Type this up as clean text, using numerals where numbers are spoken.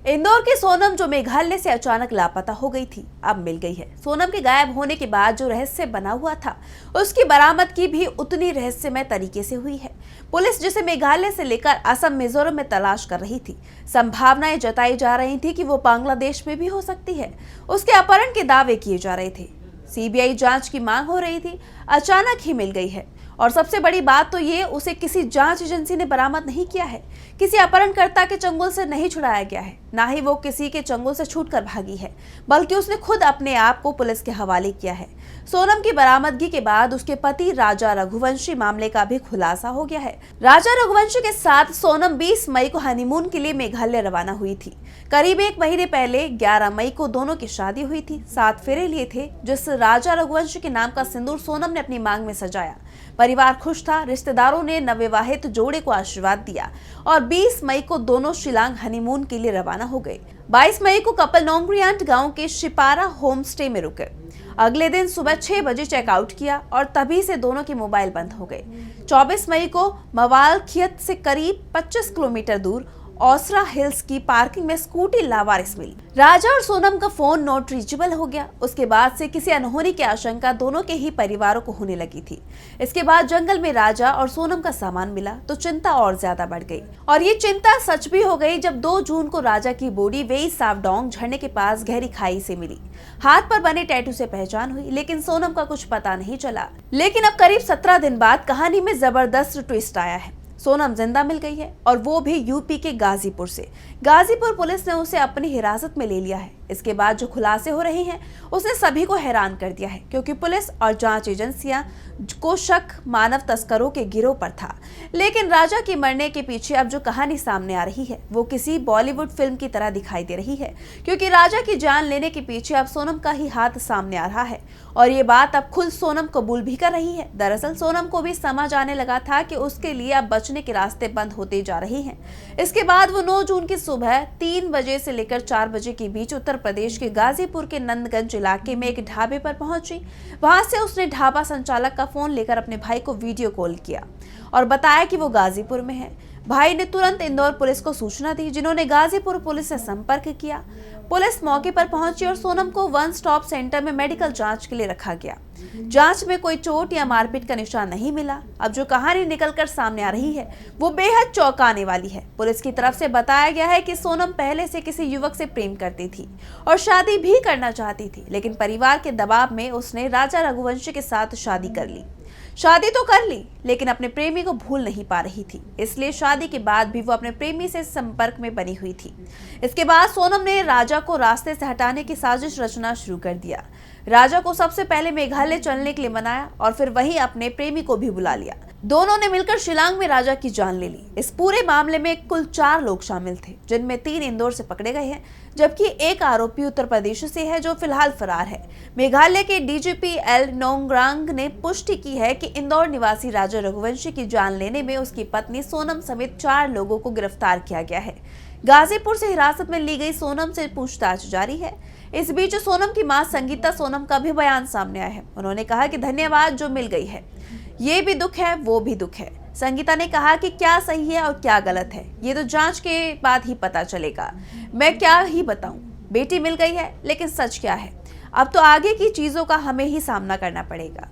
इंदौर की सोनम जो मेघालय से अचानक लापता हो गई थी, अब मिल गई है। सोनम के गायब होने के बाद जो रहस्य बना हुआ था, उसकी बरामदगी भी उतनी रहस्यमय तरीके से हुई है। पुलिस जिसे मेघालय से लेकर असम मिजोरम में तलाश कर रही थी, संभावनाएं जताई जा रही थी कि वो बांग्लादेश में भी हो सकती है। उसके अपहरण के दावे किए जा रहे थे, सीबीआई जांच की मांग हो रही थी, अचानक ही मिल गई है। और सबसे बड़ी बात तो ये, उसे किसी जांच एजेंसी ने बरामद नहीं किया है, किसी अपहरणकर्ता के चंगुल से नहीं छुड़ाया गया है, ना ही वो किसी के चंगुल से छूटकर भागी है, बल्कि उसने खुद अपने आप को पुलिस के हवाले किया है। सोनम की बरामदगी के बाद उसके पति राजा रघुवंशी मामले का भी खुलासा हो गया है। राजा रघुवंशी के साथ सोनम 20 मई को हनीमून के लिए मेघालय रवाना हुई थी। करीब 1 महीने पहले 11 मई को दोनों की शादी हुई थी। 7 फेरे लिए थे, जिस राजा रघुवंशी के नाम का सिंदूर सोनम ने अपनी मांग में सजाया। परिवार खुश था, रिश्तेदारों ने नवविवाहित जोड़े को आशीर्वाद दिया और 20 मई को दोनों शिलांग हनीमून के लिए रवाना हो गए। 22 मई को कपल नोंगरियांट गांव के शिपारा होम स्टे में रुके। अगले दिन सुबह 6 बजे चेकआउट किया और तभी से दोनों के मोबाइल बंद हो गए। 24 मई को मवालखियत से करीब 25 किलोमीटर दूर ओसरा हिल्स की पार्किंग में स्कूटी लावारिस मिली। राजा और सोनम का फोन नॉट रीचेबल हो गया। उसके बाद से किसी अनहोनी की आशंका दोनों के ही परिवारों को होने लगी थी। इसके बाद जंगल में राजा और सोनम का सामान मिला तो चिंता और ज्यादा बढ़ गई, और ये चिंता सच भी हो गई जब 2 जून को राजा की बॉडी वेई सावडोंग झरने के पास गहरी खाई से मिली। हाथ पर बने टैटू से पहचान हुई, लेकिन सोनम का कुछ पता नहीं चला। लेकिन अब करीब 17 दिन बाद कहानी में जबरदस्त ट्विस्ट आया है। सोनम जिंदा मिल गई है, और वो भी यूपी के गाजीपुर से। गाजीपुर पुलिस ने उसे अपनी हिरासत में ले लिया है। इसके बाद जो खुलासे हो रहे हैं, उसने सभी को हैरान कर दिया है, क्योंकि पुलिस और जांच एजेंसियां को शक मानव तस्करों के गिरोह पर था। लेकिन राजा के मरने के पीछे अब जो कहानी सामने आ रही है, वो किसी बॉलीवुड फिल्म की तरह दिखाई दे रही है, क्योंकि राजा की जान लेने के पीछे अब सोनम का ही हाथ सामने आ रहा है, और ये बात अब खुद सोनम कबूल भी कर रही है। दरअसल सोनम को भी समझ आने लगा था कि उसके लिए अब बचने के रास्ते बंद होते जा रहे हैं। इसके बाद वो 9 जून की सुबह 3 बजे से लेकर 4 बजे के बीच उत्तर प्रदेश के गाजीपुर के नंदगंज इलाके में एक ढाबे पर पहुंची। वहां से उसने ढाबा संचालक का फोन लेकर अपने भाई को वीडियो कॉल किया और बताया कि वो गाजीपुर में है। भाई ने तुरंत इंदौर पुलिस को सूचना दी, जिन्होंने गाजीपुर पुलिस से संपर्क किया। पुलिस मौके पर पहुंची और सोनम को 1 स्टॉप सेंटर में मेडिकल जांच के लिए रखा गया। जांच में कोई चोट या मारपीट का निशान नहीं मिला। अब जो कहानी निकलकर सामने आ रही है, वो बेहद चौंकाने वाली है। पुलिस की तरफ से बताया गया है कि सोनम पहले से किसी युवक से प्रेम करती थी और शादी भी करना चाहती थी, लेकिन परिवार के दबाव में उसने राजा रघुवंशी के साथ शादी कर ली। शादी तो कर ली, लेकिन अपने प्रेमी को भूल नहीं पा रही थी, इसलिए शादी के बाद भी वो अपने प्रेमी से संपर्क में बनी हुई थी। इसके बाद सोनम ने राजा को रास्ते से हटाने की साजिश रचना शुरू कर दिया। राजा को सबसे पहले मेघालय चलने के लिए मनाया और फिर वहीं अपने प्रेमी को भी बुला लिया। दोनों ने मिलकर शिलांग में राजा की जान ले ली। इस पूरे मामले में कुल 4 लोग शामिल थे, जिनमें 3 इंदौर से पकड़े गए हैं, जबकि एक आरोपी उत्तर प्रदेश से है, जो फिलहाल फरार है। मेघालय के डीजीपी एल नोंगरांग ने पुष्टि की है कि इंदौर निवासी राजा रघुवंशी की जान लेने में उसकी पत्नी सोनम समेत 4 लोगों को गिरफ्तार किया गया है। गाजीपुर से हिरासत में ली गई सोनम से पूछताछ जारी है। इस बीच सोनम की मां संगीता सोनम का भी बयान सामने आया है। उन्होंने कहा कि धन्यवाद, जो मिल गई है। ये भी दुख है, वो भी दुख है। संगीता ने कहा कि क्या सही है और क्या गलत है, ये तो जांच के बाद ही पता चलेगा। मैं क्या ही बताऊं, बेटी मिल गई है, लेकिन सच क्या है, अब तो आगे की चीजों का हमें ही सामना करना पड़ेगा।